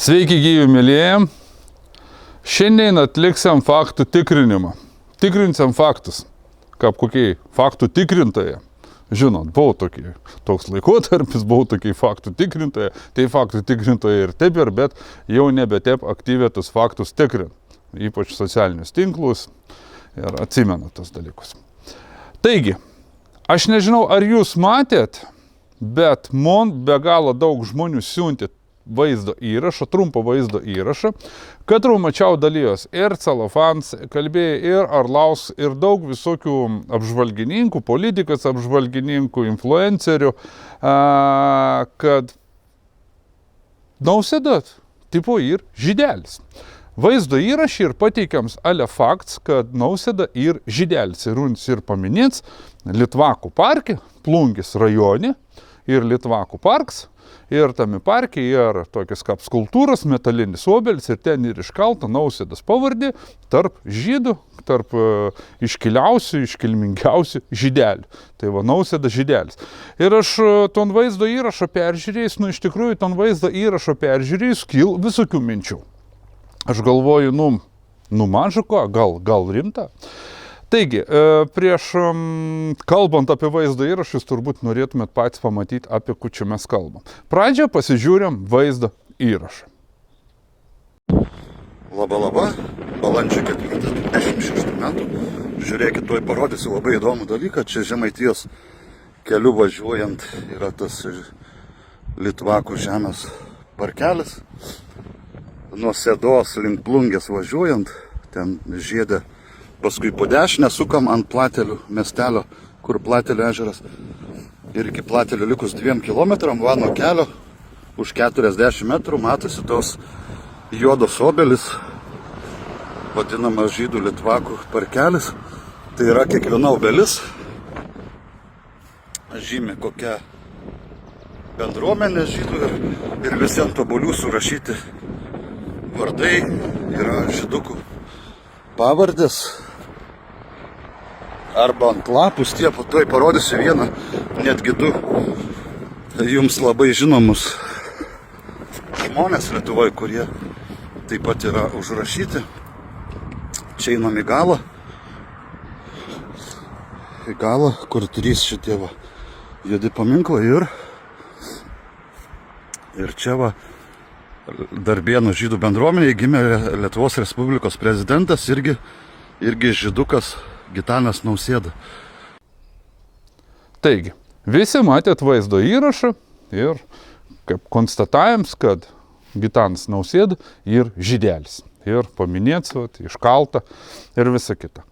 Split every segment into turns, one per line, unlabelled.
Sveiki gyvi mėlyje. Šiandien atliksim faktų tikrinimą. Tikrinsim faktus, kaip kokiai faktų tikrintoje. Žinot, buvau toks laikotarpis, buvau tokiai faktų tikrintoje. Tai faktų tikrintoje ir taip ir, bet jau nebe taip aktyviai tus faktus tikrint. Ypač socialinius tinklus ir atsimenu tos dalykus. Taigi, aš nežinau, ar jūs matėt, bet man be galo daug žmonių siuntė vaizdo įrašą, trumpą vaizdo įrašą, katrų mačiau dalijos ir Celofans, kalbėjo ir Arlaus, ir daug visokių apžvalgininkų, politikas apžvalgininkų, influencerių, kad Nausėda tipo ir žydelis. Vaizdo įrašį ir pateikiams ale fakts, kad Nausėda ir žydelis ir paminėts Litvakų parke, Plungės rajone ir Litvakų parks. Ir tame parke yra tokios kaip skulptūros, metalinis obelis ir ten ir iškalta Nausėdos pavardė tarp žydų, tarp iškiliausių, iškilmingiausių žydelių. Tai va, Nausėda žydelis. Ir aš ton vaizdo įrašo peržiūrėjus, iš tikrųjų ton vaizdo įrašo peržiūrėjus kil visokių minčių. Aš galvoju, mažu ko, gal rimta. Taigi, prieš kalbant apie vaizdo įrašus, turbūt norėtumėt patys pamatyti, apie kučią mes kalbam. Pradžioje pasižiūrėm vaizdo įrašą.
Laba, balandžio 4-26 metų. Žiūrėkit, tuoj parodysiu labai įdomų dalyką. Čia Žemaitijos keliu važiuojant yra tas Litvakų žemės parkelis. Nuo Sėdos link Plungės važiuojant, ten žiedė. Paskui po dešinę sukam ant Platelių miestelio, kur Platelių ežeras. Ir iki Platelių likus 2 kilometram va nuo kelio už 40 metrų matosi tos juodos obelis, vadinamas žydų Litvakų parkelis. Tai yra kiekviena obelis žymi kokia bendruomenė žydų ir visi ant obuolių surašyti vardai, yra žydukų pavardės. Arba ant lapų stiepo, tuoj parodysiu vieną, netgi du jums labai žinomus žmonės Lietuvoje, kurie taip pat yra užrašyti. Čia einam į galą, kur 3 šitie va juodi paminklai ir čia va Darbėnų žydų bendruomenėje gimė Lietuvos Respublikos prezidentas, irgi žydukas Gitanas Nausėda.
Taigi, visi matėt vaizdo įrašą ir kaip konstatavams, kad Gitanas Nausėda ir žydelis. Ir paminėts, iškalta ir visa kita.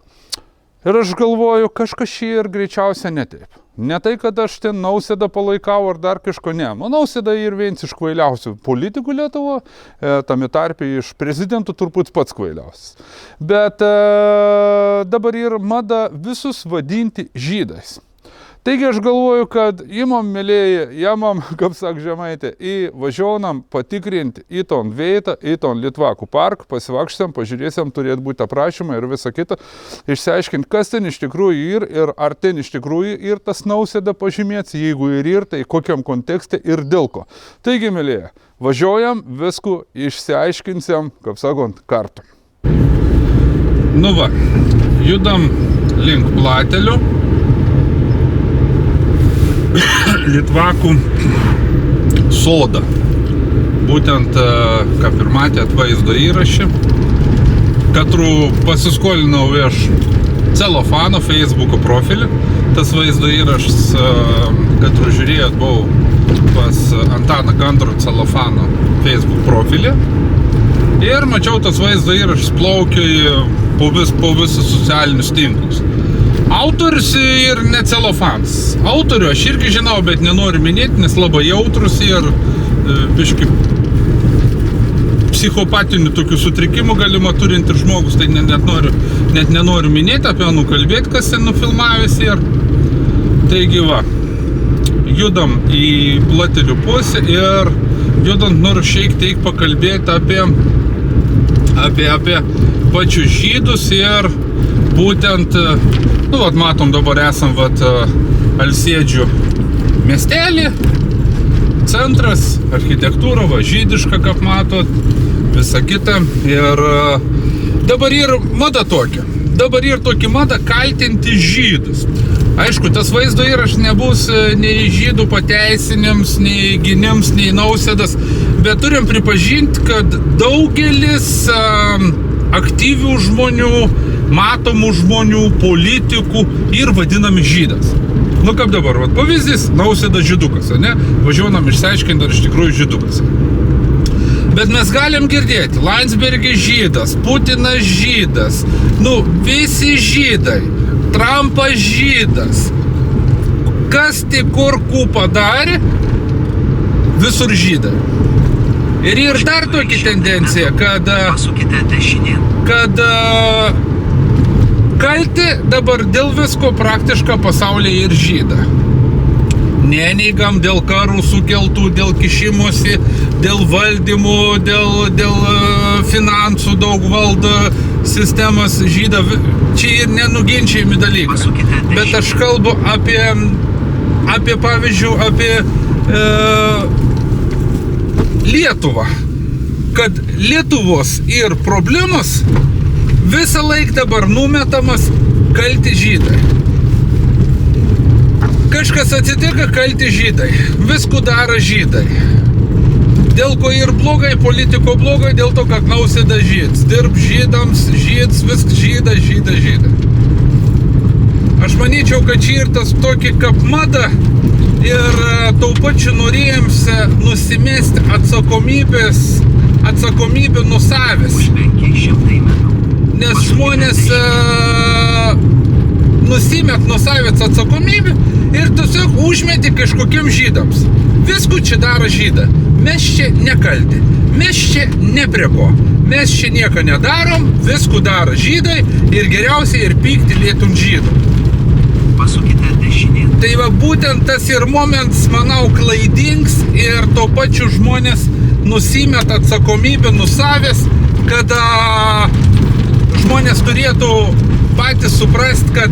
Ir aš galvoju, kažkas šį ir greičiausia netaip. Ne tai, kad aš ten Nausėdą palaikau ar dar kažko ne. Nausėda ir vienas iš kvailiausių politikų Lietuvo, tame tarpe iš prezidentų turbūt pats kvailiausias. Bet dabar yra mada visus vadinti žydais. Taigi aš galvoju, kad imam mėlėjai, jamam, kaip sak Žemaitė, važiuonam patikrinti į ton vietą, į ton Litvakų parką, pasivakščiam, pažiūrėsim, turėtų būti aprašymą ir visa kita, išsiaiškinti, kas ten iš tikrųjų ir ar ten iš tikrųjų ir tas Nausėda pažymėts, jeigu ir tai kokiam kontekste ir dėl ko. Taigi, mėlėjai, važiuojam, viskų išsiaiškinsim, kaip sakant, kartu. Nu va, judam link Platelių. Litvakų sodą. Būtent, kaip ir matėt, vaizdo įrašį. Katrų pasiskolinau iš Celofano Facebook'o profilį. Tas vaizdo įrašas, katrų žiūrėjot, buvau pas Antaną Gandro Celofano Facebook profilį. Ir mačiau, tas vaizdo įrašas plaukia po visus socialinius tinklus. Autorius ir ne Celofans. Autorių aš irgi žinau, bet nenoriu minėti, nes labai jautrus ir biški psichopatinių tokių sutrikimų galima turinti žmogus, tai net nenoriu minėti, apie nukalbėti, kas ten nufilmavęs ir. Taigi va, judam į Platelių pusę ir judant noriu šiek tiek pakalbėti apie pačius žydus ir būtent, matom, dabar esam Alsėdžių miestelį. centras, architektūra, va, žydiška, kaip matot, visa kita. Ir dabar ir mada tokia. Dabar ir tokia mada kaltinti žydus. Aišku, tas vaizdo įrašas nebus nei žydų pateisinims, nei gynims, nei Nausėdas, bet turim pripažinti, kad daugelis aktyvių žmonių, matomų žmonių, politikų ir vadinami žydas. Nu kaip dabar, vat, pavyzdys, Nausėdas žydukas, ne? Važiuonam išsiaiškinti, ar iš tikrųjų žydukas. Bet mes galim girdėti, Landsbergis žydas, Putinas žydas, nu visi žydai, Trumpas žydas. Kas tik kur padarė, visur žydai. Ir dar tokia tendencija, kad kalti dabar dėl visko praktiškai pasaulyje ir žyda. Neneigam dėl karų sukeltų, dėl kišimosi, dėl valdymų, dėl finansų daug valdo sistemas žyda. Čia ir nenuginčiami dalykai. Bet aš kalbu apie pavyzdžių, apie Lietuvą. Kad Lietuvos ir problemos visą laiką dabar numetamas kalti žydai. Kažkas atsitika, kalti žydai. Visko daro žydai. Dėl ko ir blogai, politiko blogai, dėl to, kad Nausėda žyds. Dirb žydams, žyds, viskas žyda. Aš manyčiau, kad čia ir tas tokį kaip mada ir tau pačiu norėjams nusimesti atsakomybę nuo savęs. Nes žmonės nusimet nuo savęs atsakomybę ir tiesiog užmeti kažkokiem žydams. Visko čia daro žyda. Mes čia nekalti. Mes čia ne prie ko. Mes čia nieko nedarom, visko daro žydai ir geriausiai ir pykti lietum žydų.
Pasukite dešinėn.
Tai va būtent tas ir momentas, manau, klaidings ir to pačiu žmonės nusimet atsakomybę nuo savęs, kada žmonės turėtų patys suprasti, kad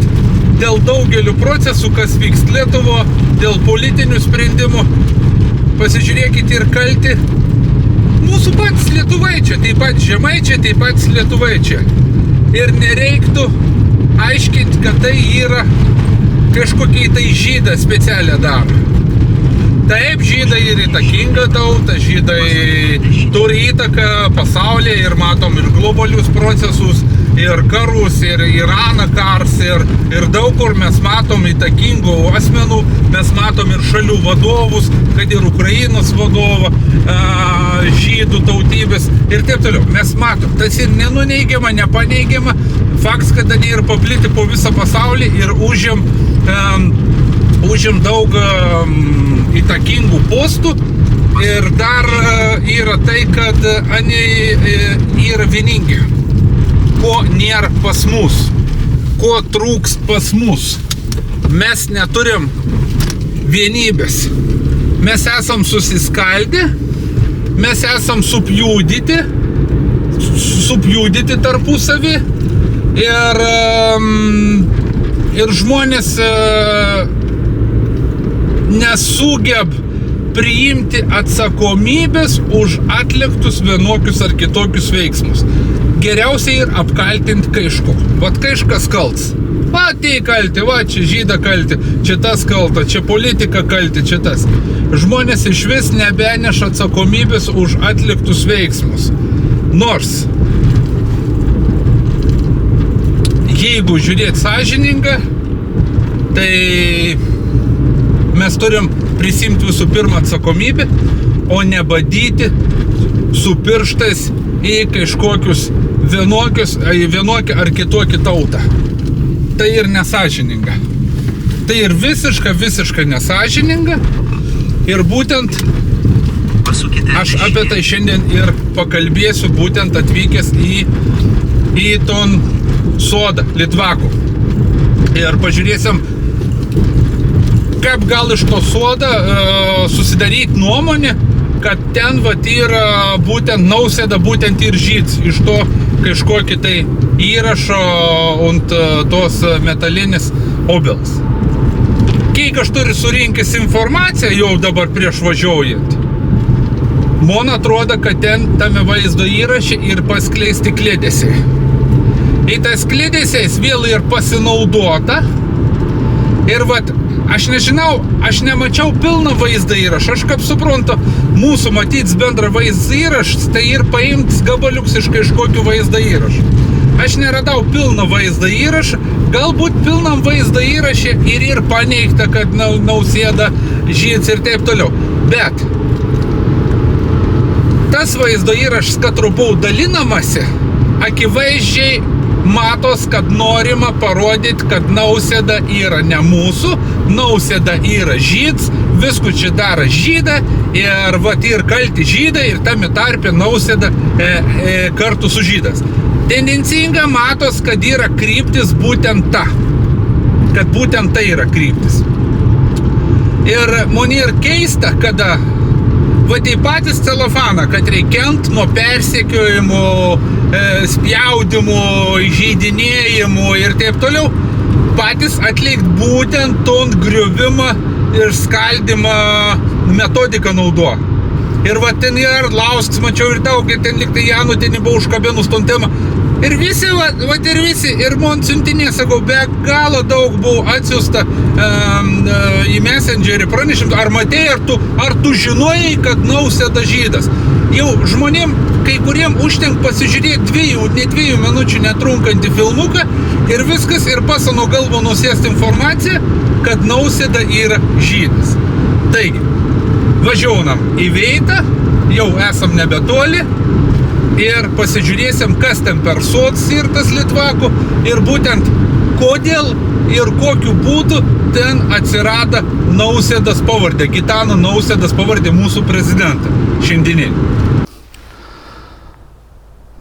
dėl daugelių procesų, kas vyks Lietuvo, dėl politinių sprendimų, pasižiūrėkite ir kalti mūsų patys lietuvaičiai, taip pat žemaičiai, taip pat lietuvaičiai. Ir nereiktų aiškinti, kad tai yra kažkokiai tai žydą specialią daro. Taip, žydai ir įtakinga tauta, žydai turi įtaką pasaulyje ir matom ir globalius procesus, ir karus, ir Iraną kars, ir daug kur mes matom įtakingų asmenų, mes matom ir šalių vadovus, kad ir Ukrainos vadovą, žydų tautybės ir taip toliau. Mes matom, tas ir nenuneigiama, nepaneigiama, faktas, kad jie ir papliti po visą pasaulį ir užim daug įtakingų postų ir dar yra tai, kad jie yra vieningi. Ko nėra pas mus, ko trūks pas mus. Mes neturim vienybės. Mes esam susiskaldę, mes esam supjūdyti tarpusavį ir žmonės nesugeb priimti atsakomybės už atliktus vienokius ar kitokius veiksmus. Geriausiai ir apkaltinti kažko. Vat kažkas kalts. Va, tai kalti, va, čia žyda kalti, čia tas kalta, čia politika kalti, čia tas. Žmonės iš vis nebeneša atsakomybės už atliktus veiksmus. Nors, jeigu žiūrėti sąžiningą, tai mes turim prisimti visų pirma atsakomybę, o ne badyti su pirštais į kažkokius vienokį ar kitokį tautą. Tai ir nesąžininga. Tai ir visiškai nesąžininga. Ir būtent aš apie tai šiandien ir pakalbėsiu, būtent atvykęs į ton sodą Litvakų. Ir pažiūrėsim, kaip gal iš to sodą susidaryti nuomonę, kad ten vat yra būtent Nausėda, būtent ir žyds iš to kažkokį tai įrašo ant tos metalinis obels. Kai kiek aš turiu surinkęs informaciją jau dabar prieš važiuojant, man atrodo, kad ten tame vaizdo įraše ir paskleisti kliedesiai. Į tas kliedesiais vėl ir pasinaudota. Ir vat, aš nežinau, aš nemačiau pilną vaizdą įrašą. Aš kaip suprantu, mūsų matyts bendra vaizdą įrašas, tai ir paimts gabaliuks iš kažkokių vaizdą įrašą. Aš neradau pilną vaizdą įrašą, galbūt pilnam vaizdą įrašė ir paneigta, kad Nausėda žyds ir taip toliau. Bet tas vaizdo įrašas, kad buvo dalinamasi, akivaizdžiai matos, kad norima parodyti, kad Nausėda yra ne mūsų, Nausėda yra žyds, visku čia daro žydą ir vat ir kalti žydai ir tame tarpe Nausėda kartu su žydas. Tendencinga matos, kad yra kryptis būtent ta, kad būtent tai yra kryptis. Ir man ir keista, kada va tai patys celofaną, kad reikiant nuo persekiojimų, spjaudimų, įžeidinėjimų ir taip toliau, patys atlikti būtent ton griuvimą ir skaldymą metodiką naudo. Ir va ten ir Arlauskas, mačiau ir daug, ir ten liktai Janų, ten buvo užkabinus ton temą. Ir visi, ir man siuntinė, sakau, be galo daug buvo atsiųsta į Messengerį pranešim, ar matėjai, ar tu žinojai, kad Nausėda žydas. Jau žmonėm, kai kuriem užtenk pasižiūrėti ne 2 minučių netrunkantį filmuką ir viskas, ir pasano galvo nusėsti informaciją, kad Nausėda yra žydas. Taigi, važiaunam į Veitą, jau esam nebetoli, ir pasižiūrėsim, kas ten per sods ir tas Litvakų, ir būtent kodėl ir kokiu būdu ten atsirado Nausėdos pavardė, Gitano Nausėdos pavardė mūsų prezidentą šiandienį.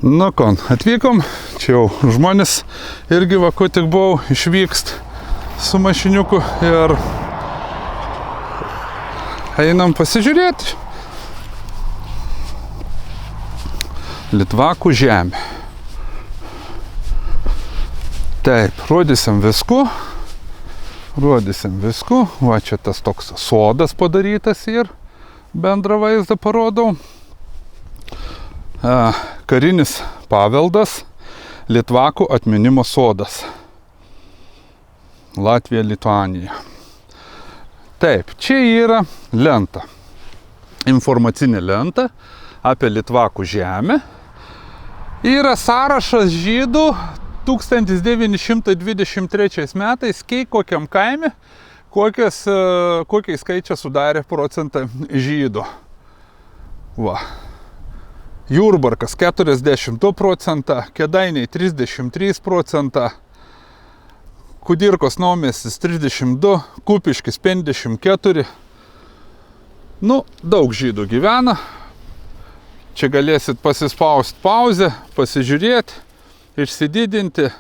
Nu ko, atvykom, čia jau žmonės irgi va, ko tik buvau, išvykst su mašiniuku ir einam pasižiūrėti. Litvakų žemė. Taip, rodysim visku. Va čia tas toks sodas padarytas ir bendrą vaizdą parodau. Karinis paveldas, Litvakų atminimo sodas. Latvija, Lituanija. Taip, čia yra lenta. Informacinė lenta apie Litvakų žemę. Yra sąrašas žydų 1923 metais, kokiam kaime, kokiai skaičiai sudarė procentą žydų. Va. Jurbarkas 42%, Kėdainiai 33%, Kudirkos naumiestis 32%, Kupiškis 54%. Nu, daug žydų gyvena. Čia galėsit pasispausti pauzę, pasižiūrėti, išsididinti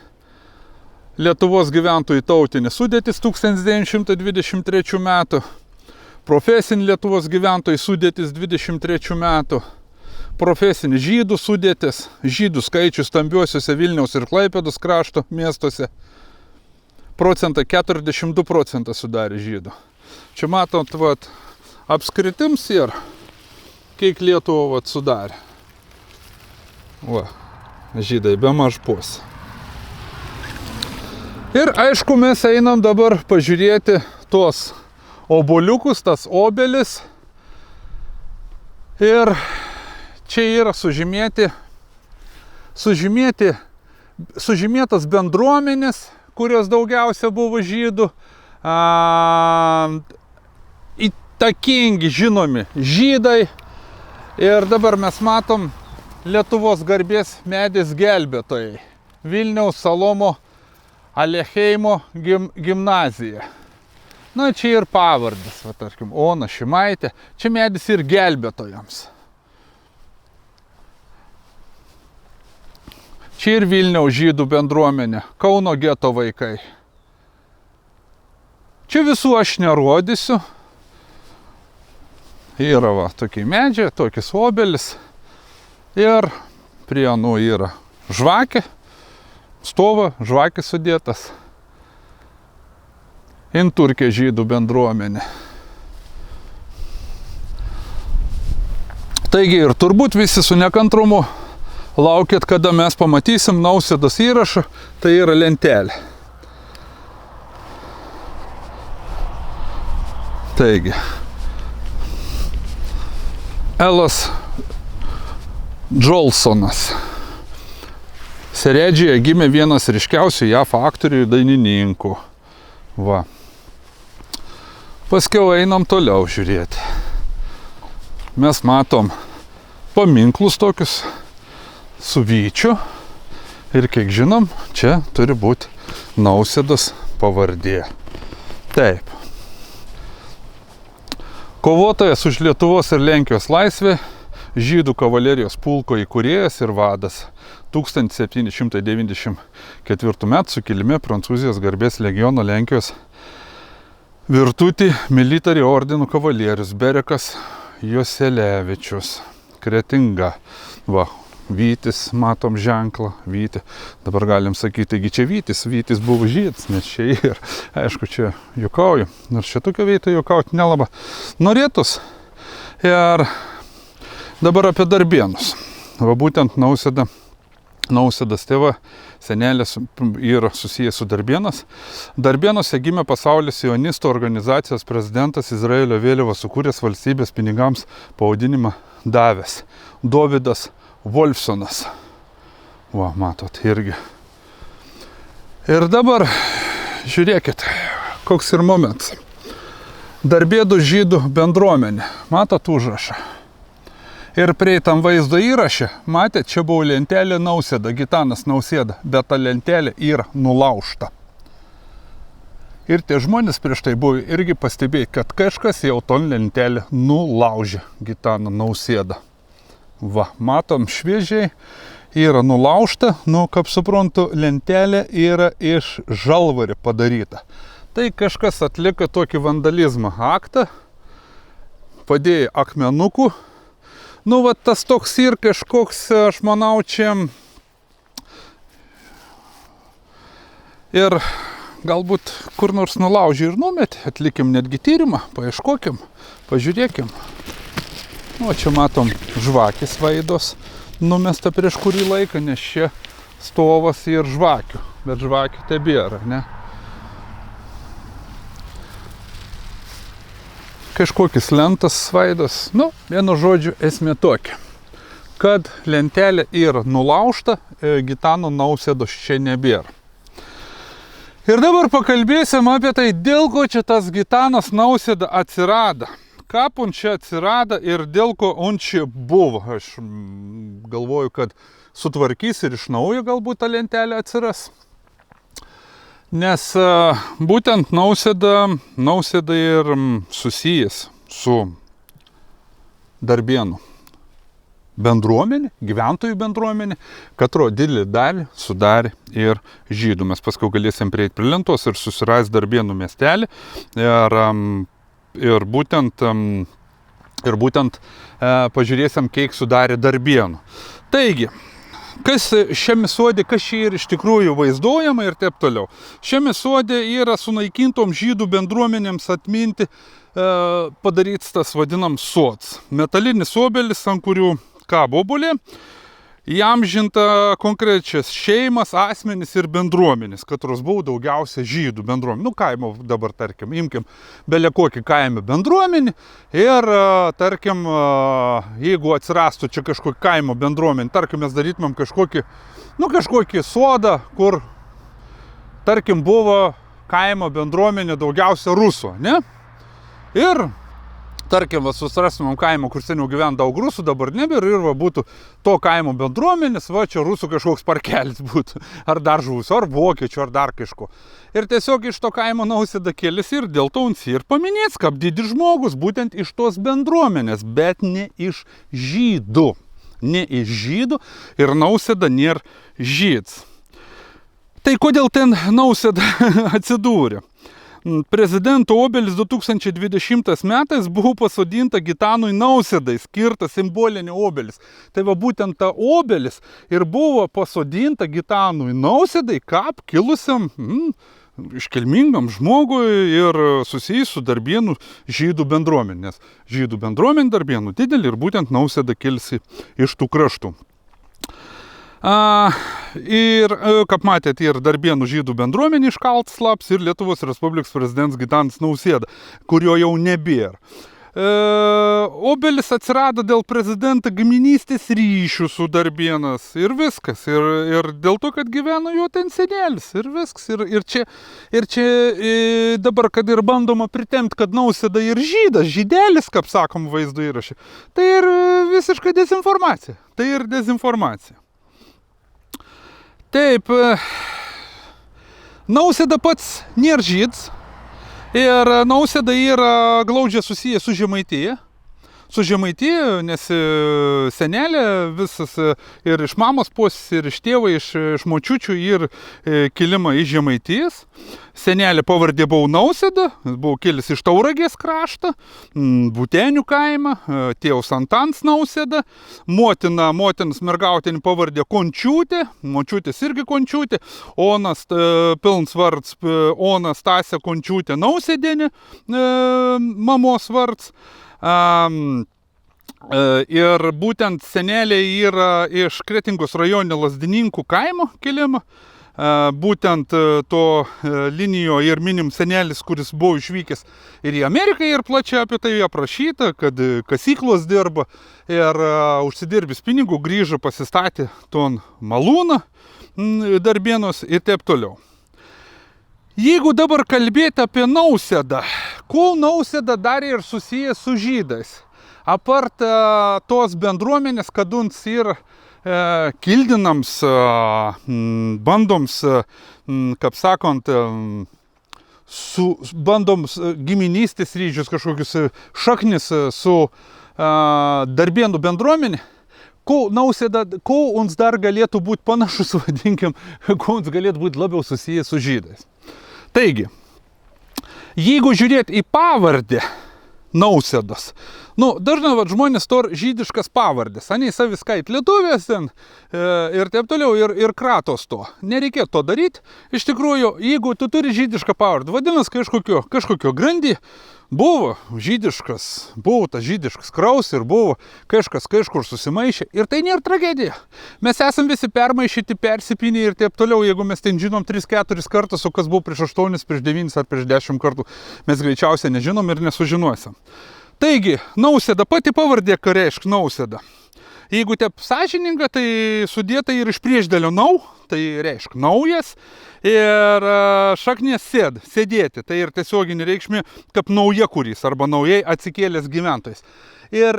Lietuvos gyventojų tautinė sudėtis 1923 metų, profesinė Lietuvos gyventojų sudėtis 23 metų, profesinė žydų sudėtis, žydų skaičius stambiuosiuose Vilniaus ir Klaipėdos krašto miestuose, 42% sudarė žydų. Čia matot, vat, apskritims ir kiek Lietuva vat sudarė. Va, žydai be maž pus. Ir aišku, mes einam dabar pažiūrėti tuos obuoliukus, tas obelis. Ir čia yra sužymėtas bendruomenės, kurios daugiausia buvo žydų. Įtakingi, žinomi žydai. Ir dabar mes matom Lietuvos garbės medis gelbėtojai. Vilniaus Salomo Alecheimo gimnazija. Na, čia ir pavardės, va, tarkim, Ona Šimaitė. Čia medis ir gelbėtojams. Čia ir Vilniaus žydų bendruomenė, Kauno geto vaikai. Čia visų aš nerodysiu. Yra va, tokie medžiai, tokis obelis. Ir prie anų yra žvakė, stova, žvakė sudėtas. Inturkė žydų bendruomenė. Taigi ir turbūt visi su nekantrumu laukėt, kada mes pamatysim Nausėdos įrašą, tai yra lentelė. Taigi, Elas Džolsonas. Seredžijoje gimė vienas ryškiausių JAV aktorių ir dainininkų. Va. Paskiau einam toliau žiūrėti. Mes matom paminklus tokius su vyčiu ir kiek žinom, čia turi būti Nausėdos pavardė. Taip. Kovotojas už Lietuvos ir Lenkijos laisvę, žydų kavalerijos pulko įkūrėjas ir vadas. 1794 m. sukilime Prancūzijos garbės legiono Lenkijos virtutį military ordinų kavalierius Berekas Joselevičius. Kretinga. Va, Vytis, matom ženklą, Vytį. Dabar galim sakyti, taigi čia Vytis. Vytis buvo žydas, nes čia ir, aišku, čia juokauju. Nors čia tokio vietą juokauti nelaba norėtus. Ir dabar apie Darbėnus. Va būtent Nausėdos tėva senelės yra susijęs su Darbėnas. Darbėnuose gimė pasaulis sionistų organizacijos prezidentas, Izraelio vėliavą sukūręs, valstybės pinigams pavadinimą davęs. Dovydas Wolfsonas. Va, matot, irgi. Ir dabar, žiūrėkit, koks ir momentas. Darbėnų žydų bendruomenė. Matot užrašą. Ir prieitam vaizdo įrašė, matėt, čia buvo lentelė Nausėda, Gitanas Nausėda, bet ta lentelė yra nulaužta. Ir tie žmonės prieš tai buvo irgi pastebėję, kad kažkas jau ton lentelę nulaužė Gitaną Nausėdą. Va, matom šviežiai, yra nulaužta, kaip suprantu, lentelė yra iš žalvarį padaryta. Tai kažkas atliko tokį vandalizmą aktą, padėjo akmenukų. Va, tas toks ir kažkoks, aš manau, čia ir galbūt kur nors nulaužė ir numetė. Atlikim netgi tyrimą, paieškokim, pažiūrėkim. O čia matom žvakės vaidos numesta prieš kurį laiką, nes čia stovas ir žvakių, bet žvakių tebėra, ne? Kažkokis lentas svaidos. Vienu žodžiu, esmė tokia, kad lentelė yra nulaužta, Gitano Nausėdos čia nebėra. Ir dabar pakalbėsim apie tai, dėl ko čia tas Gitanas Nausėda atsirado. Kaip on čia atsirado ir dėl ko on čia buvo. Aš galvoju, kad sutvarkys ir iš naujo galbūt ta lentelė atsiras. Nes būtent Nausėda ir susijęs su Darbėnų bendruomenė, gyventojų bendruomenė, katro didelį dalį sudarė ir žydų. Mes paskui galėsim prieiti prie lentos ir susirasti Darbėnų miestelį ir būtent pažiūrėsim, kiek sudarė Darbėnų. Taigi, kas šiame sode, kas čia yra iš tikrųjų vaizduojama ir taip toliau. Šiame sode yra sunaikintom žydų bendruomenėms atminti padarytas tas vadinam sods. Metalinis obelis, ant kurių kabo obuolė, įamžinta konkrečias šeimas, asmenis ir bendruomenės, katros buvo daugiausia žydų bendruomenė. Kaimo dabar, tarkim, imkim belė kokį kaimo bendruomenį ir, tarkim, jeigu atsirastų čia kažkokį kaimo bendruomenį, tarkim, mes darytumėm kažkokį sodą, kur, tarkim, buvo kaimo bendruomenė daugiausia rusų, ne? Ir tarkim, susirastumėm kaimo, kur seniau gyveno daug rusų, dabar nebėra, ir būtų to kaimo bendruomenės, čia rusų kažkoks parkelis būtų, ar dar žuvusių, ar vokiečių, ar dar kažko. Ir tiesiog iš to kaimo Nausėda kėlis ir dėl to uns ir paminėts, kaip didis žmogus, būtent iš tos bendruomenės, bet ne iš žydų. Ne iš žydų ir Nausėda nėra žyds. Tai kodėl ten Nausėda atsidūrė? Prezidento obelis 2020 metais buvo pasodinta Gitanui Nausėdai, skirta simbolinė obelis. Tai va būtent ta obelis ir buvo pasodinta Gitanui Nausėdai, kaip kilusiam iškilmingam žmogui ir susijęs su Darbėnų žydų bendruomenė, nes žydų bendruomenė Darbėnų didelė ir būtent Nausėda kilsi iš tų kraštų. Ir, kaip matėte, ir Darbėnų žydų bendruomenė iškaltas laps ir Lietuvos Respublikos prezidentas Gitanas Nausėda, kurio jau nebėra. Obelis atsirado dėl prezidento giminystės ryšių su Darbėnas ir viskas. Ir dėl to, kad gyveno jo ten senelis ir viskas. Ir čia dabar, kad ir bandoma pritemti, kad Nausėda ir žydas, žydelis, kaip sakom vaizdo įrašė, tai ir visiškai dezinformacija. Tai ir dezinformacija. Taip, Nausėda pats nėra žydas. Ir Nausėda yra glaudžiai susijęs su Žemaitija. Su Žemaitija, nes senelė visas ir iš mamos pusės, ir iš tėvo, iš močiučių ir kilimą iš Žemaitijos. Senelė pavardė buvo Nausėda, buvo kilęs iš Tauragės kraštą, Būtenių kaimą, tėvas Antanas Nausėda, motinas mergautinė pavardė Končiūtė, močiutės irgi Končiūtė, Onas, pilnas vards Ona Stasė Končiūtė Nausėdienė, mamos vards. Ir būtent senelė yra iš Kretingos rajone Lazdininkų kaimo kilimo. Būtent to linijo ir minim senelis, kuris buvo išvykęs ir į Ameriką, ir plačiai apie tai aprašyta, kad kasyklos dirba ir užsidirbęs pinigų grįžo pasistatė ton malūną Darbėnus ir taip toliau. Jeigu dabar kalbėti apie Nausėdą, kol Nausėda dar ir susijęs su žydais, apart tos bendruomenės, kaduns ir kildinams, bandoms, kaip sakant, bandom giminystės ryšius, kažkokius šaknis su Darbėnų bendruomenė, kol uns dar galėtų būti panašus, vadinkim, kol uns galėtų būti labiau susijęs su žydais. Taigi, jeigu žiūrėti į pavardę Nausėdos, dažnai žmonės to žydiškas pavardės, aniai saviskait lietuvės ir taip toliau, ir kratos to. Nereikėtų to daryti. Iš tikrųjų, jeigu tu turi žydišką pavardę, vadinasi, kažkokio grandį buvo tas žydiškas kraus ir buvo kažkur susimaišę. Ir tai nėra tragedija. Mes esam visi permaišyti, persipinę ir taip toliau. Jeigu mes ten žinom 3-4 kartus, o kas buvo prieš 8, prieš 9 ar prieš 10 kartų, mes greičiausiai nežinom ir nesužinosim. Taigi, Nausėda, pati pavardė, ką reiškia Nausėda. Jeigu taip sąžininga, tai sudėta ir iš priešdėlio nau, tai reiškia naujas, ir šaknės sėdėti, tai ir tiesioginė reikšmė, kaip naujakuris arba naujai atsikėlęs gyventojas. Ir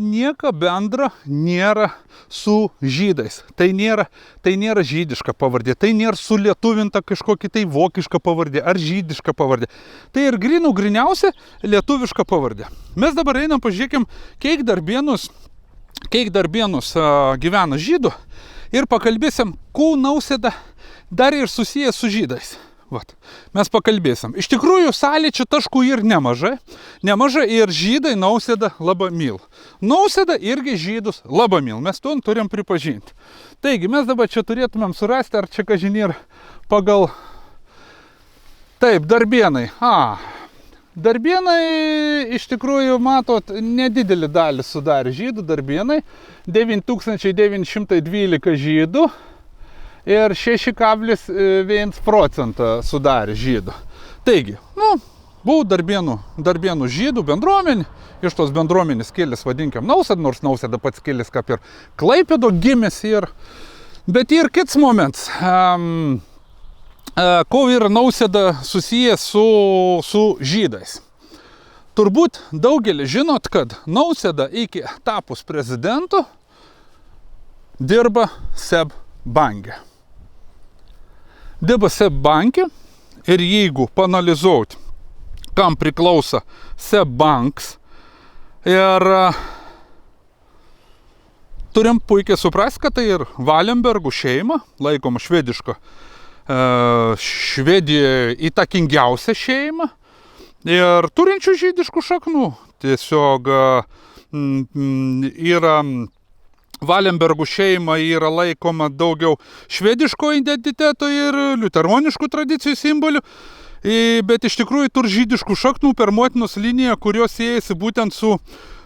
nieko bendro nėra su žydais. Tai nėra žydiška pavardė, tai nėra sulietuvinta kažkokia tai vokiška pavardė ar žydiška pavardė. Tai ir griniausia lietuviška pavardė. Mes dabar einam, pažiūrėkim, kiek Darbėnus gyvena žydų ir pakalbėsim, kuo Nausėda dar ir susijęs su žydais. Vat. Mes pakalbėsim. Iš tikrųjų, sąlyčio taškų ir nemažai ir žydai Nausėdą labai myl. Nausėda irgi žydus labai myl. Mes to turim pripažinti. Taigi, mes dabar čia turėtumėm surasti, ar čia kažin ir pagal... Taip, Darbėnai. Darbėnai, iš tikrųjų, matot, nedidelį dalį sudarė žydų Darbėnai. 9912 žydų. Ir 6,1% sudarė žydų. Taigi, buvo Darbėnų žydų bendruomenė, iš tos bendruomenės kilęs, vadinkim, Nausėda, nors Nausėda pats kilęs kaip ir Klaipėdo gimęs. Bet ir kits moments, ko yra Nausėda susijęs su žydais. Turbūt daugelis žinot, kad Nausėda iki tapus prezidentu dirba SEB banke. Dirba SEB banke ir jeigu paanalizuoti, kam priklauso SEB banks, ir turim puikiai suprasti, kad tai ir Valenbergų šeima, laikoma Švedijoje įtakingiausia šeima ir turinčių žydiškų šaknų. Tiesiog yra Valenbergų šeima yra laikoma daugiau švediško identiteto ir liuteroniškų tradicijų simbolių, bet iš tikrųjų turi žydiškų šaknų per motinos liniją, kurios siejasi būtent su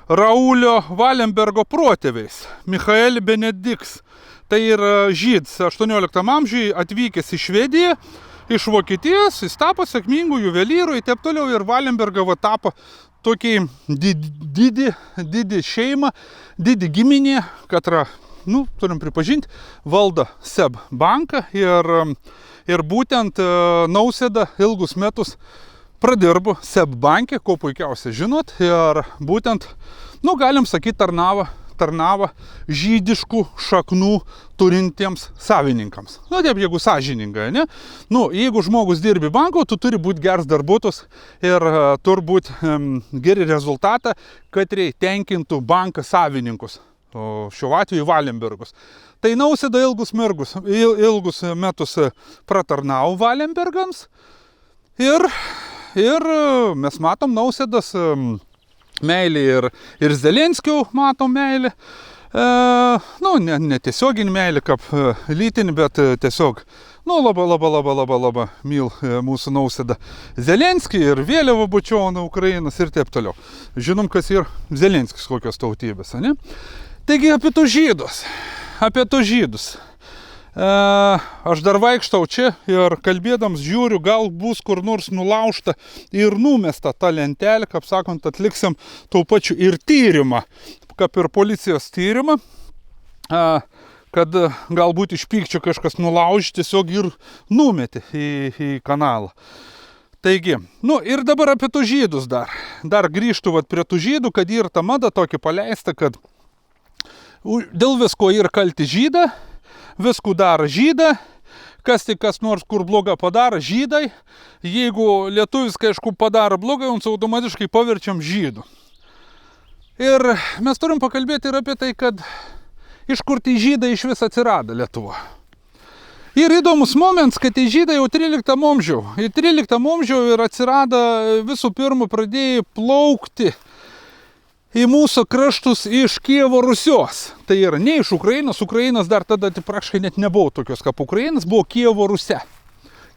Raulio Valenbergo protėviais, Michael Benediks. Tai yra žyds 18 amžiuje atvykęs į Švediją, iš Vokietijos, jis tapo sėkmingų juvelyrų ir taip toliau, ir Valenberga tapo tokiai didi šeima, didi giminė, katra, turim pripažinti, valdo SEB banką ir būtent Nausėda ilgus metus pradirbo SEB banke, ko puikiausiai žinot, ir būtent, galim sakyti, tarnavo žydiškų šaknų turintiems savininkams. Taip, jeigu sąžiningai, ne? Jeigu žmogus dirbi banko, tu turi būti geras darbuotojas ir turi būti geri rezultatą, kad tenkintų banką savininkus. O šiuo atveju Valenbergus. Tai Nausėda ilgus metus pratarnavo Valenbergams ir mes matom Nausėdas meilė ir Zelenskio matom meilė. Ne tiesioginį meilį kaip lytinį, bet tiesiog, labai myl mūsų Nausėda Zelenskį ir vėliavą bučiovą Ukrainos ir taip toliau. Žinom, kas yra Zelenskis, kokios tautybės, ne? Taigi apie tų žydus. Aš dar vaikštau čia ir kalbėdams žiūriu, gal bus kur nors nulaužta ir numesta ta lentelė, kaip sakant, atliksim tuo pačiu ir tyrimą, kaip ir policijos tyrimą, kad galbūt iš pykčio kažkas nulaužė, tiesiog ir numetė į kanalą. Taigi, ir dabar apie tų žydus dar grįžtų prie tų žydų, kad ir ta mada tokia paleista, kad dėl visko ir kalti žydą, viskų daro žydą, kas nors kur blogą padaro žydai, jeigu lietuvis kažkur padaro blogą, jums automatiškai paverčiam žydų. Ir mes turim pakalbėti ir apie tai, kad iš kur tai žydai iš vis atsirado Lietuva. Ir įdomus momentas, kad tai žydai jau 13 amžių. Ir 13 amžių ir atsirado visų pirma pradėjo plaukti į mūsų kraštus iš Kijevo Rusios. Tai yra ne iš Ukrainos. Ukrainos dar tada praktiškai net nebuvo tokios kaip Ukrainas, buvo Kijevo Rusia.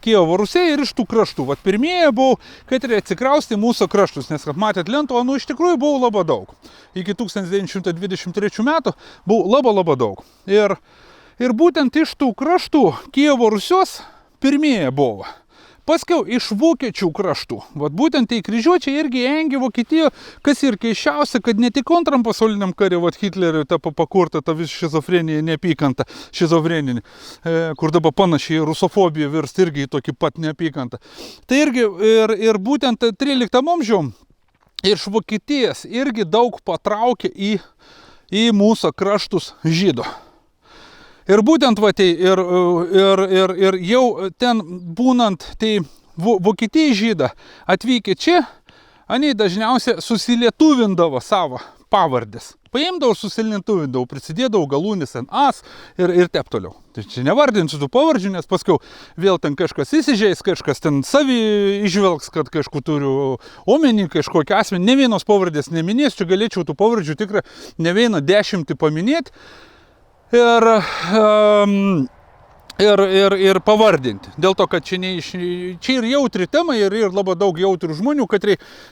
Kijevo Rusia ir iš tų kraštų. Pirmieji buvo, kad atsikrausti mūsų kraštus, nes kaip matėt lento, iš tikrųjų buvo labai daug. Iki 1923 metų buvo labai daug. Ir būtent iš tų kraštų Kijevo Rusios pirmieji buvo. Paskiau iš vokiečių kraštų. Būtent tai kryžiuočiai irgi engė Vokietiją, kas ir keiščiausia, kad ne tik antram pasauliniam kare Hitleriui ta pakurta ta vis šizofrenija, neapykanta šizofreninė, kur dabar panašiai rusofobija virsta irgi į tokį pat neapykantą. Tai irgi ir būtent 13 amžių iš Vokietijos irgi daug patraukė į mūsų kraštus žydų. Ir būtent ir jau ten būnant, tai Vokietijai žydą atvykę čia, они dažniausiai susilietuvindavo savo pavardės. Paimdavo, susilietuvindavo, prisidėdavo galūnis as ir taip toliau. Tai čia nevardinsiu tų pavardžių, nes paskiau vėl ten kažkas įsižeis, kažkas ten savi išvelgs, kad kažkur turiu omenį, kažkokį asmenį. Ne vienos pavardės neminės, čia galėčiau tų pavardžių tikrai ne vieną 10 paminėti. Ir pavardinti. Dėl to, kad čia ir jautri tema, ir labai daug jautrių žmonių, kad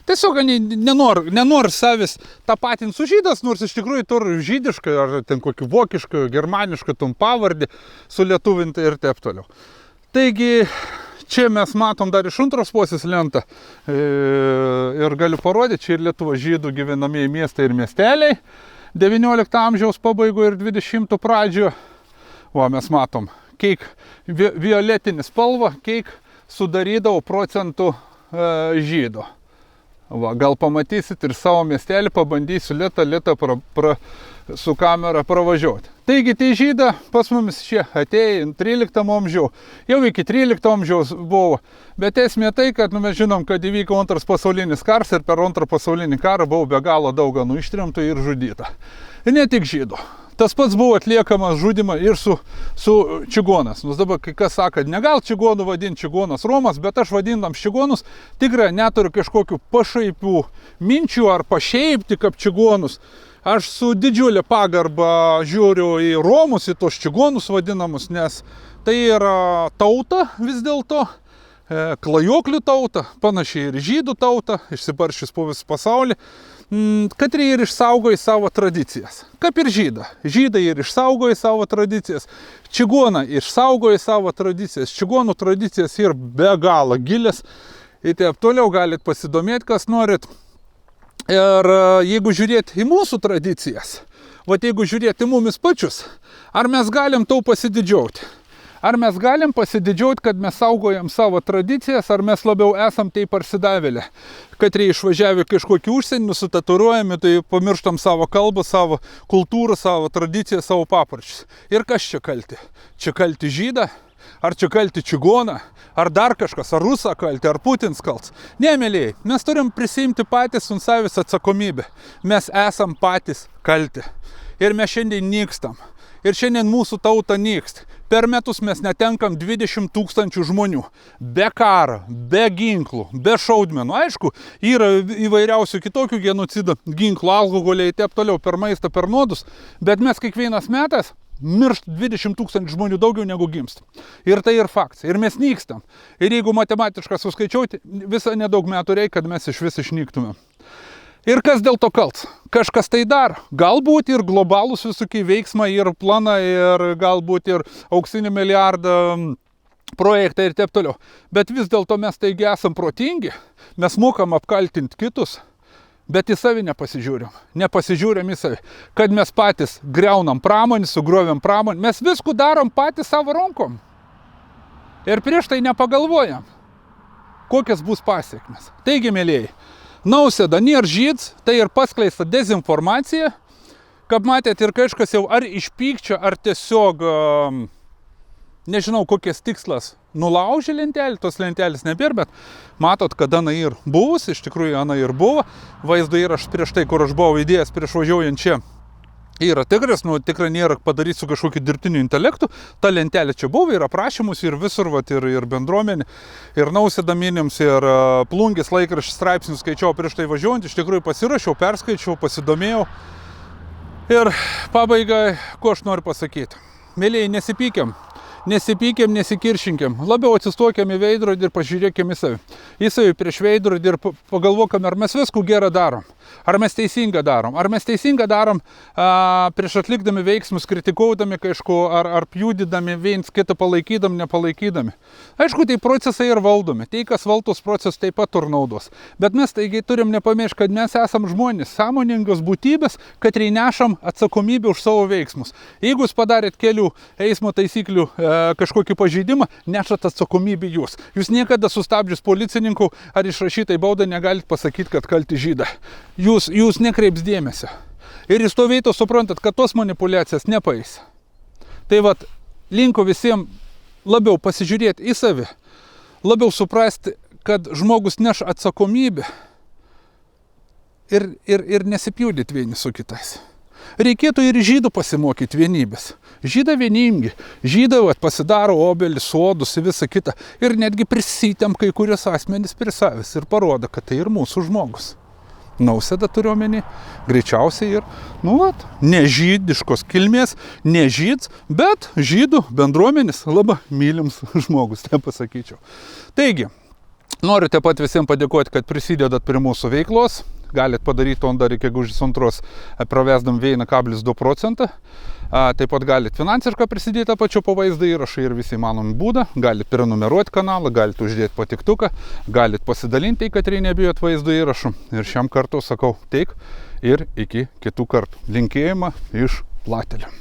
tiesiog nenori savęs tapatinti su žydas, nors iš tikrųjų turi žydišką, ar ten kokį vokišką, germanišką pavardį sulietuvinti ir taip toliau. Taigi, čia mes matom dar iš antros pusės lentą ir galiu parodyti, čia ir Lietuva žydų gyvenamieji miestai ir miesteliai. 19 amžiaus pabaigoje ir 20 pradžioje. Mes matom, kiek violetinį spalvą, kiek sudarydavo procentų žydų. Gal pamatysit ir savo miestelį, pabandysiu lėtą su kamera pravažiuoti. Taigi tai žyda pas mumis čia atėjo 13 amžių, jau iki 13 amžiaus buvo. Bet esmė tai, kad mes žinom, kad įvyko antras pasaulinis karas ir per antrą pasaulinį karą buvo be galo daug ištremtų ir žudyta. Ir ne tik žydų. Tas pats buvo atliekamas žudimą ir su čigonas. Nors dabar kai kas sako, negal čigonų vadinti čigonas Romas, bet aš vadindam čigonus tikrai neturiu kažkokių pašaipių minčių ar pašeipti kaip čigonus. aš su didžiulė pagarba žiūriu į romus, į tos čigonus vadinamus, nes tai yra tauta vis dėlto, klajoklių tauta, panašiai ir žydų tauta, išsibarščius po visą pasaulį, kad ir išsaugoja savo tradicijas. Kaip ir žyda. Žydai ir išsaugoja savo tradicijas, čigonai išsaugoja savo tradicijas, čigonų tradicijas ir be galo gilės. Ir taip toliau galit pasidomėti, kas norit. Ir jeigu žiūrėti į mūsų tradicijas, jeigu žiūrėti į mumis pačius, ar mes galim tau pasididžiauti? Ar mes galim pasididžiauti, kad mes saugojam savo tradicijas, ar mes labiau esam tai parsidavėlę? Kad išvažiavę kažkokį užsienį, nusitaturuojami, tai pamirštam savo kalbą, savo kultūrą, savo tradiciją, savo papročius. Ir kas čia kalti? Čia kalti žydą? Ar čia kalti čigoną? Ar dar kažkas? Ar rusą kalti? Ar Putins kalts? Ne, mėlyjei, mes turim prisimti patys ant savęs atsakomybę. Mes esam patys kalti. Ir mes šiandien nykstam. Ir šiandien mūsų tauta nykst. Per metus mes netenkam 20 000 žmonių. Be karo, be ginklų, be šaudmenų. Aišku, yra įvairiausių kitokių genocidų, ginklų, alkoholiai, taip toliau, per maistą, per nuodus. Bet mes kiekvienas metas miršt 20 000 žmonių daugiau negu gimstam. Ir tai ir faktas. Ir mes nykstam. Ir jeigu matematiškai suskaičiuoti, visą nedaug metų reikia, kad mes iš vis išnyktumėm. Ir kas dėl to kalts? Kažkas tai daro. Galbūt ir globalūs visokie veiksmai, ir planai, ir galbūt ir auksinį milijardą projektai ir taip toliau. Bet vis dėlto mes taigi esam protingi, mes mokam apkaltinti kitus, bet į savį nepasižiūrim. Nepasižiūrim į savį. Kad mes patys greunam pramonį, sugriovėm pramonį, mes viskų darom patys savo rankom. Ir prieš tai nepagalvojam, kokias bus pasiekmes. Taigi, mėlyjei, Nausėda nėra žyds, tai ir paskleista dezinformacija, kaip matėt, ir kažkas jau ar iš pykčio, ar tiesiog, nežinau, kokias tikslas nulaužė lentelį, tos lentelės nebėra, bet matot, kad ana ir buvus, iš tikrųjų ana ir buvo, vaizdo įrašas prieš tai, kur aš buvau įdėjęs prieš važiuojant čia, yra tikras, tikrai nėra padaryti su kažkokiu dirbtiniu intelektu, ta lentelė čia buvo, ir aprašymus, ir visur, ir bendruomenė, ir Nausėda minims, ir Plungės laikraščių straipsnius skaičiau prieš tai važiuojant, iš tikrųjų pasirašiau, perskaičiau, pasidomėjau. Ir pabaigai, ko aš noriu pasakyti. Mėlyjei, nesipykiam, nesikiršinkim, labiau atsistokiam į veidrodį ir pažiūrėkim į savį. Į savį prieš veidrodį ir pagalvokim, ar mes viskų gerą darom, ar mes teisingą darom. Ar mes teisingą darom prieš atlikdami veiksmus, kritikuodami kažko, ar pjūdydami viens kitą palaikydami, nepalaikydami. Aišku, tai procesai ir valdomi. Tai, kas valdos procesus, taip pat tur naudos. Bet mes taigi turim nepamiršti, kad mes esam žmonės, sąmoningos būtybės, kad nešam atsakomybę už savo veiksmus. Jeigu jūs padarėt kelių eismo taisyklių kažkokį pažeidimą, nešat atsakomybę jūs. Jūs niekada sustabdžius policininkų ar išrašytai baudą negalit pasakyti, kad kalti žydą. Jūs nekreips dėmesio. Ir iš to veito suprantat, kad tos manipuliacijas nepaeis. Tai vat, linko visiems labiau pasižiūrėti į savį, labiau suprasti, kad žmogus neš atsakomybę ir nesipjūdyti vieni su kitais. Reikėtų ir žydų pasimokyti vienybės. Žydai vieningi. Žydai pasidaro obelį, sodus ir visą kitą. Ir netgi prisitėm kai kurios asmenys prie savęs ir parodo, kad tai ir mūsų žmogus. Nausėda turiu omeny, greičiausiai ir, nežydiškos kilmės, nežyds, bet žydų bendruomenės labai mylims žmogus, taip pasakyčiau. Taigi, noriu taip pat visiems padėkoti, kad prisidedat prie mūsų veiklos. Galit padaryti to dar iki gegužės 2 pravesdam 1,2%. Taip pat galit finansiškai prisidėti pačiu po vaizdo įrašą ir visi įmanomi būdą. Galit prenumeruoti kanalą, galit uždėti patiktuką, galit pasidalinti, kad nebijot vaizdo įrašų. Ir šiam kartu sakau teik ir iki kitų kartų. Linkėjimą iš Platelio.